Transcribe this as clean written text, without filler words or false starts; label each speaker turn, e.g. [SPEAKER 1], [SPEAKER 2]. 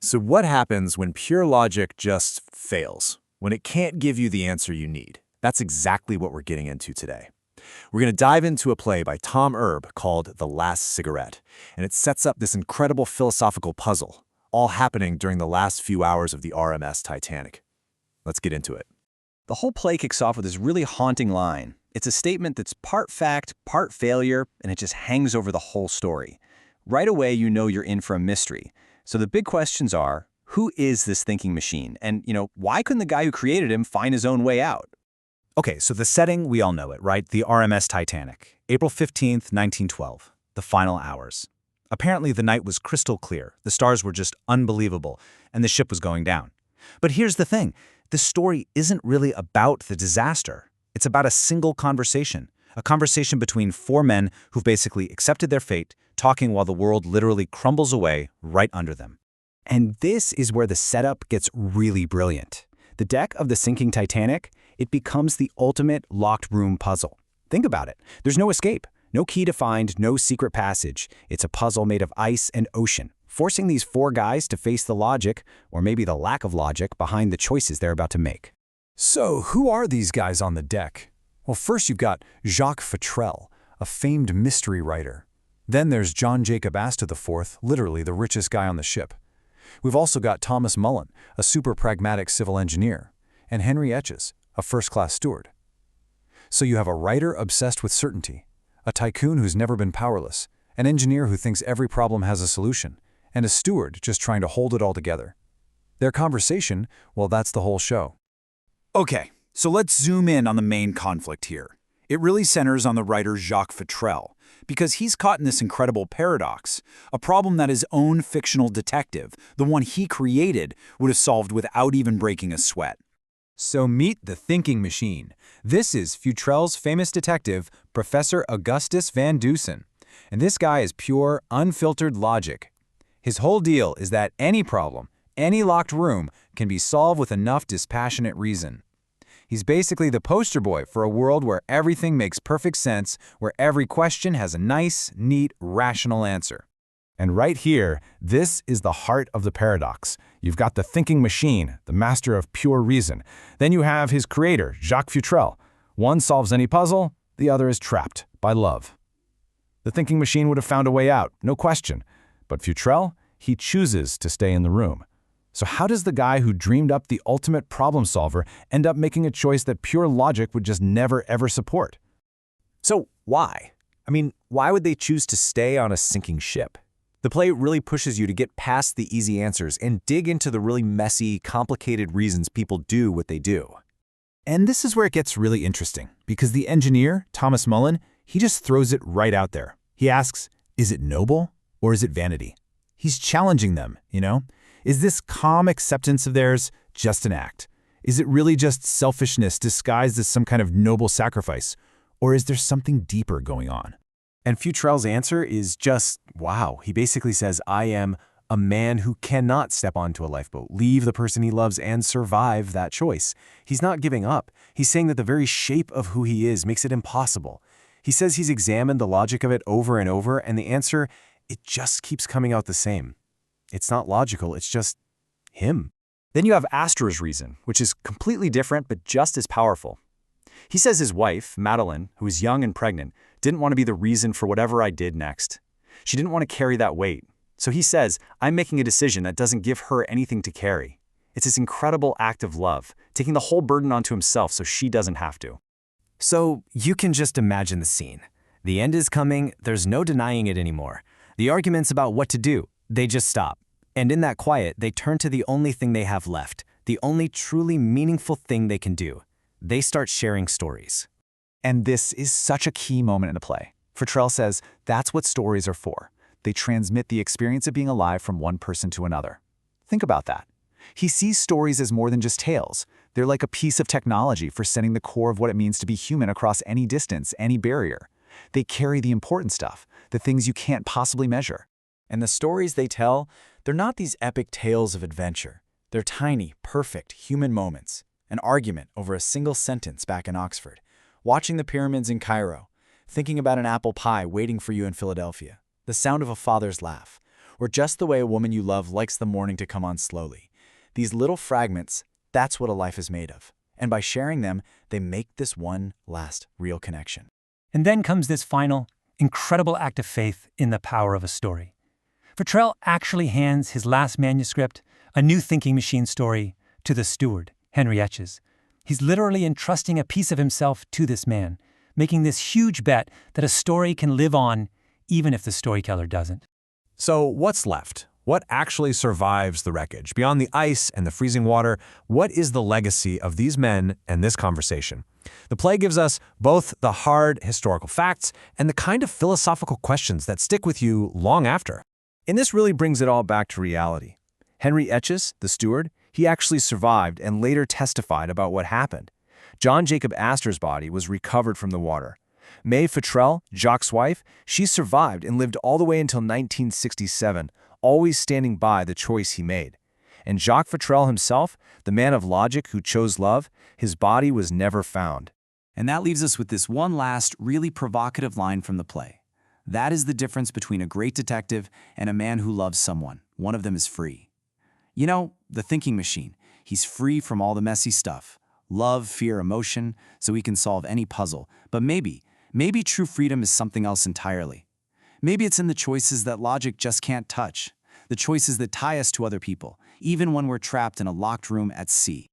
[SPEAKER 1] So what happens when pure logic just fails? When it can't give you the answer you need? That's exactly what we're getting into today. We're going to dive into a play by Tom Erb called The Last Cigarette, and it sets up this incredible philosophical puzzle, all happening during the last few hours of the RMS Titanic. Let's get into it.
[SPEAKER 2] The whole play kicks off with this really haunting line. It's a statement that's part fact, part failure, and it just hangs over the whole story. Right away, you know you're in for a mystery. So the big questions are, who is this thinking machine? And, why couldn't the guy who created him find his own way out?
[SPEAKER 3] Okay, so the setting, we all know it, right? The RMS Titanic, April 15th, 1912, the final hours. Apparently, the night was crystal clear, the stars were just unbelievable, and the ship was going down. But here's the thing, the story isn't really about the disaster. It's about a single conversation, a conversation between four men who've basically accepted their fate, talking while the world literally crumbles away right under them.
[SPEAKER 4] And this is where the setup gets really brilliant. The deck of the sinking Titanic, it becomes the ultimate locked room puzzle. Think about it. There's no escape, no key to find, no secret passage. It's a puzzle made of ice and ocean, forcing these four guys to face the logic, or maybe the lack of logic, behind the choices they're about to make.
[SPEAKER 5] So, who are these guys on the deck? Well, first you've got Jacques Futrelle, a famed mystery writer. Then there's John Jacob Astor IV, literally the richest guy on the ship. We've also got Thomas Mullin, a super pragmatic civil engineer, and Henry Etches, a first-class steward. So you have a writer obsessed with certainty, a tycoon who's never been powerless, an engineer who thinks every problem has a solution, and a steward just trying to hold it all together. Their conversation, well, that's the whole show.
[SPEAKER 3] Okay, so let's zoom in on the main conflict here. It really centers on the writer Jacques Futrelle, because he's caught in this incredible paradox, a problem that his own fictional detective, the one he created, would have solved without even breaking a sweat.
[SPEAKER 4] So meet the thinking machine. This is Futrelle's famous detective, Professor Augustus Van Dusen. And this guy is pure, unfiltered logic. His whole deal is that any problem, any locked room, can be solved with enough dispassionate reason. He's basically the poster boy for a world where everything makes perfect sense, where every question has a nice, neat, rational answer.
[SPEAKER 5] And right here, this is the heart of the paradox. You've got the thinking machine, the master of pure reason. Then you have his creator, Jacques Futrelle. One solves any puzzle, the other is trapped by love. The thinking machine would have found a way out, no question. But Futrelle, he chooses to stay in the room. So how does the guy who dreamed up the ultimate problem solver end up making a choice that pure logic would just never ever support?
[SPEAKER 1] So why? Why would they choose to stay on a sinking ship? The play really pushes you to get past the easy answers and dig into the really messy, complicated reasons people do what they do.
[SPEAKER 5] And this is where it gets really interesting, because the engineer, Thomas Mullin, he just throws it right out there. He asks, is it noble or is it vanity? He's challenging them, Is this calm acceptance of theirs just an act? Is it really just selfishness disguised as some kind of noble sacrifice? Or is there something deeper going on?
[SPEAKER 1] And Futrelle's answer is just, wow. He basically says, I am a man who cannot step onto a lifeboat, leave the person he loves, and survive that choice. He's not giving up. He's saying that the very shape of who he is makes it impossible. He says he's examined the logic of it over and over, and the answer, it just keeps coming out the same. It's not logical, it's just him.
[SPEAKER 2] Then you have Astor's reason, which is completely different but just as powerful. He says his wife, Madeline, who is young and pregnant, didn't want to be the reason for whatever I did next. She didn't want to carry that weight. So he says, I'm making a decision that doesn't give her anything to carry. It's this incredible act of love, taking the whole burden onto himself so she doesn't have to.
[SPEAKER 1] So you can just imagine the scene. The end is coming, there's no denying it anymore. The arguments about what to do, they just stop. And in that quiet, they turn to the only thing they have left, the only truly meaningful thing they can do. They start sharing stories.
[SPEAKER 6] And this is such a key moment in the play. Futrelle says that's what stories are for. They transmit the experience of being alive from one person to another. Think about that. He sees stories as more than just tales. They're like a piece of technology for sending the core of what it means to be human across any distance, any barrier. They carry the important stuff, the things you can't possibly measure.
[SPEAKER 7] And the stories they tell, they're not these epic tales of adventure. They're tiny, perfect human moments. An argument over a single sentence back in Oxford, watching the pyramids in Cairo, thinking about an apple pie waiting for you in Philadelphia, the sound of a father's laugh, or just the way a woman you love likes the morning to come on slowly. These little fragments, that's what a life is made of. And by sharing them, they make this one last real connection.
[SPEAKER 8] And then comes this final, incredible act of faith in the power of a story. Futrelle actually hands his last manuscript, a new thinking machine story, to the steward, Henry Etches. He's literally entrusting a piece of himself to this man, making this huge bet that a story can live on even if the storyteller doesn't.
[SPEAKER 1] So what's left? What actually survives the wreckage? Beyond the ice and the freezing water, what is the legacy of these men and this conversation? The play gives us both the hard historical facts and the kind of philosophical questions that stick with you long after. And this really brings it all back to reality. Henry Etches, the steward, he actually survived and later testified about what happened. John Jacob Astor's body was recovered from the water. May Futrelle, Jacques' wife, she survived and lived all the way until 1967, always standing by the choice he made. And Jacques Futrelle himself, the man of logic who chose love, his body was never found.
[SPEAKER 6] And that leaves us with this one last, really provocative line from the play. That is the difference between a great detective and a man who loves someone. One of them is free. You know, the thinking machine, he's free from all the messy stuff. Love, fear, emotion, so he can solve any puzzle. But maybe true freedom is something else entirely. Maybe it's in the choices that logic just can't touch. The choices that tie us to other people, even when we're trapped in a locked room at sea.